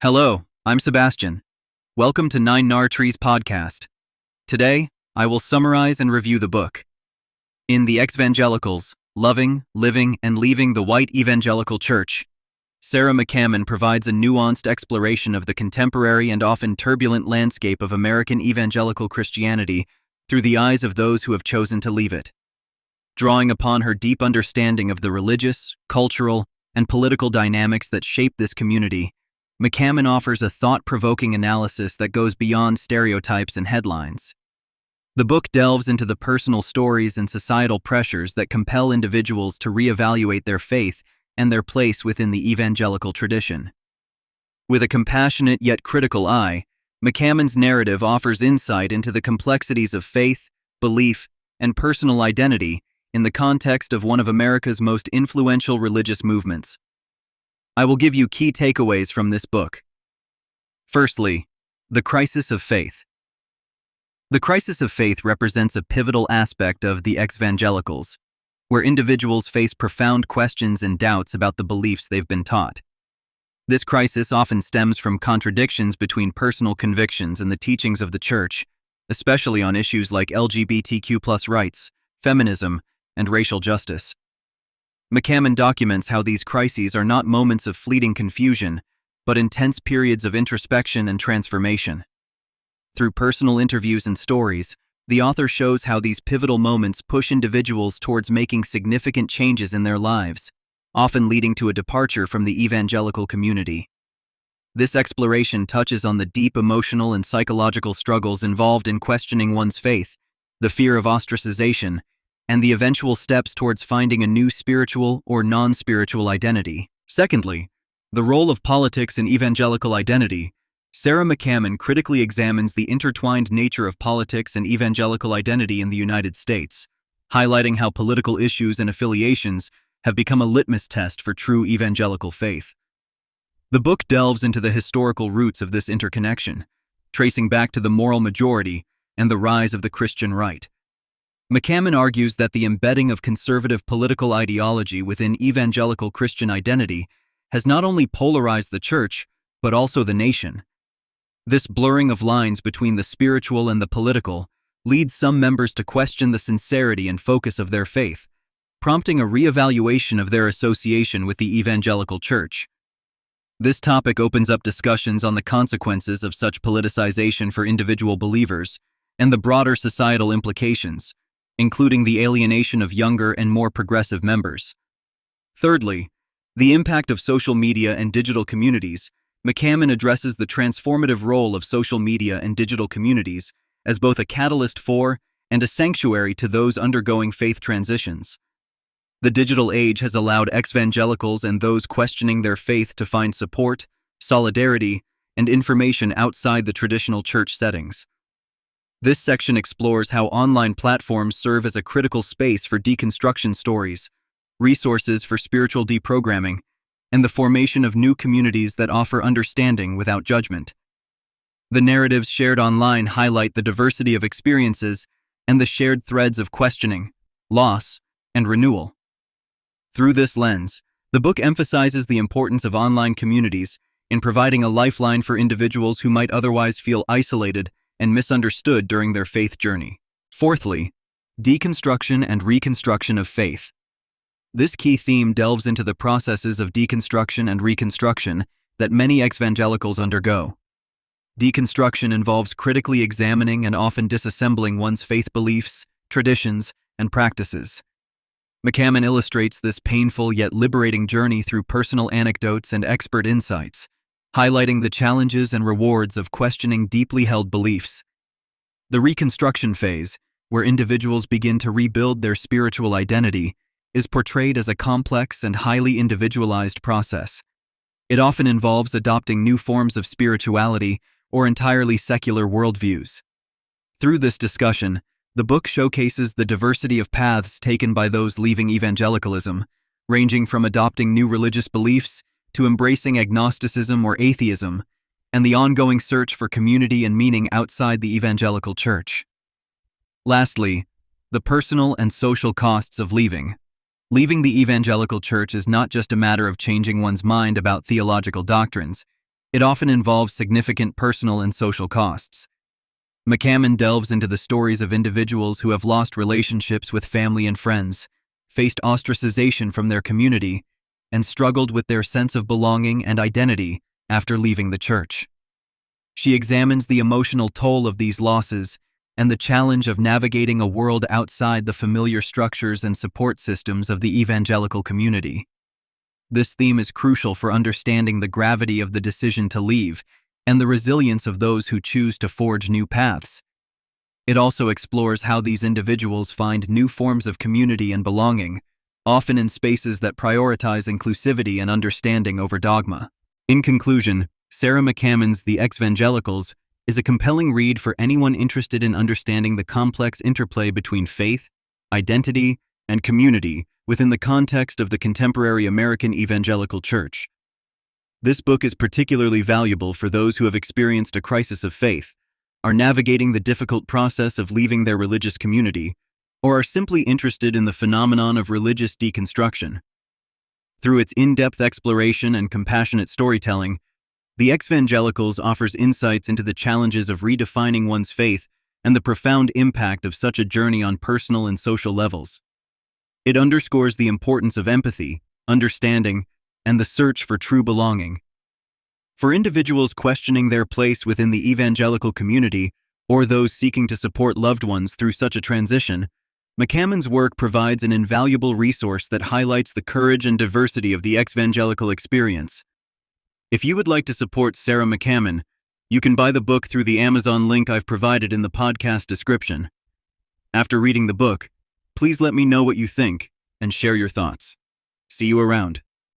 Hello, I'm Sebastian. Welcome to Nine Nar Trees podcast. Today, I will summarize and review the book. In The Ex-Evangelicals, Loving, Living, and Leaving the White Evangelical Church, Sarah McCammon provides a nuanced exploration of the contemporary and often turbulent landscape of American evangelical Christianity through the eyes of those who have chosen to leave it. Drawing upon her deep understanding of the religious, cultural, and political dynamics that shape this community, McCammon offers a thought-provoking analysis that goes beyond stereotypes and headlines. The book delves into the personal stories and societal pressures that compel individuals to reevaluate their faith and their place within the evangelical tradition. With a compassionate yet critical eye, McCammon's narrative offers insight into the complexities of faith, belief, and personal identity in the context of one of America's most influential religious movements. I will give you key takeaways from this book. Firstly, the crisis of faith. The crisis of faith represents a pivotal aspect of The Ex-Evangelicals, where individuals face profound questions and doubts about the beliefs they've been taught. This crisis often stems from contradictions between personal convictions and the teachings of the Church, especially on issues like LGBTQ+ rights, feminism, and racial justice. McCammon documents how these crises are not moments of fleeting confusion, but intense periods of introspection and transformation. Through personal interviews and stories, the author shows how these pivotal moments push individuals towards making significant changes in their lives, often leading to a departure from the evangelical community. This exploration touches on the deep emotional and psychological struggles involved in questioning one's faith, the fear of ostracization, and the eventual steps towards finding a new spiritual or non-spiritual identity. Secondly, the role of politics in evangelical identity. Sarah McCammon critically examines the intertwined nature of politics and evangelical identity in the United States, highlighting how political issues and affiliations have become a litmus test for true evangelical faith. The book delves into the historical roots of this interconnection, tracing back to the moral majority and the rise of the Christian right. McCammon argues that the embedding of conservative political ideology within evangelical Christian identity has not only polarized the Church, but also the nation. This blurring of lines between the spiritual and the political leads some members to question the sincerity and focus of their faith, prompting a reevaluation of their association with the evangelical Church. This topic opens up discussions on the consequences of such politicization for individual believers and the broader societal implications, including the alienation of younger and more progressive members. Thirdly, the impact of social media and digital communities. McCammon addresses the transformative role of social media and digital communities as both a catalyst for and a sanctuary to those undergoing faith transitions. The digital age has allowed ex-evangelicals and those questioning their faith to find support, solidarity, and information outside the traditional church settings. This section explores how online platforms serve as a critical space for deconstruction stories, resources for spiritual deprogramming, and the formation of new communities that offer understanding without judgment. The narratives shared online highlight the diversity of experiences and the shared threads of questioning, loss, and renewal. Through this lens, the book emphasizes the importance of online communities in providing a lifeline for individuals who might otherwise feel isolated and misunderstood during their faith journey. Fourthly, deconstruction and reconstruction of faith. This key theme delves into the processes of deconstruction and reconstruction that many ex-evangelicals undergo. Deconstruction involves critically examining and often disassembling one's faith beliefs, traditions, and practices. McCammon illustrates this painful yet liberating journey through personal anecdotes and expert insights, highlighting the challenges and rewards of questioning deeply held beliefs. The reconstruction phase, where individuals begin to rebuild their spiritual identity, is portrayed as a complex and highly individualized process. It often involves adopting new forms of spirituality or entirely secular worldviews. Through this discussion, the book showcases the diversity of paths taken by those leaving evangelicalism, ranging from adopting new religious beliefs to embracing agnosticism or atheism, and the ongoing search for community and meaning outside the evangelical church. Lastly, the personal and social costs of leaving. Leaving the evangelical church is not just a matter of changing one's mind about theological doctrines. It often involves significant personal and social costs. McCammon delves into the stories of individuals who have lost relationships with family and friends, faced ostracization from their community, and struggled with their sense of belonging and identity after leaving the church. She examines the emotional toll of these losses and the challenge of navigating a world outside the familiar structures and support systems of the evangelical community. This theme is crucial for understanding the gravity of the decision to leave and the resilience of those who choose to forge new paths. It also explores how these individuals find new forms of community and belonging, often in spaces that prioritize inclusivity and understanding over dogma. In conclusion, Sarah McCammon's The Exvangelicals is a compelling read for anyone interested in understanding the complex interplay between faith, identity, and community within the context of the contemporary American evangelical church. This book is particularly valuable for those who have experienced a crisis of faith, are navigating the difficult process of leaving their religious community, or are simply interested in the phenomenon of religious deconstruction. Through its in-depth exploration and compassionate storytelling, The Exvangelicals offers insights into the challenges of redefining one's faith and the profound impact of such a journey on personal and social levels. It underscores the importance of empathy, understanding, and the search for true belonging. For individuals questioning their place within the evangelical community or those seeking to support loved ones through such a transition, McCammon's work provides an invaluable resource that highlights the courage and diversity of the exvangelical experience. If you would like to support Sarah McCammon, you can buy the book through the Amazon link I've provided in the podcast description. After reading the book, please let me know what you think and share your thoughts. See you around.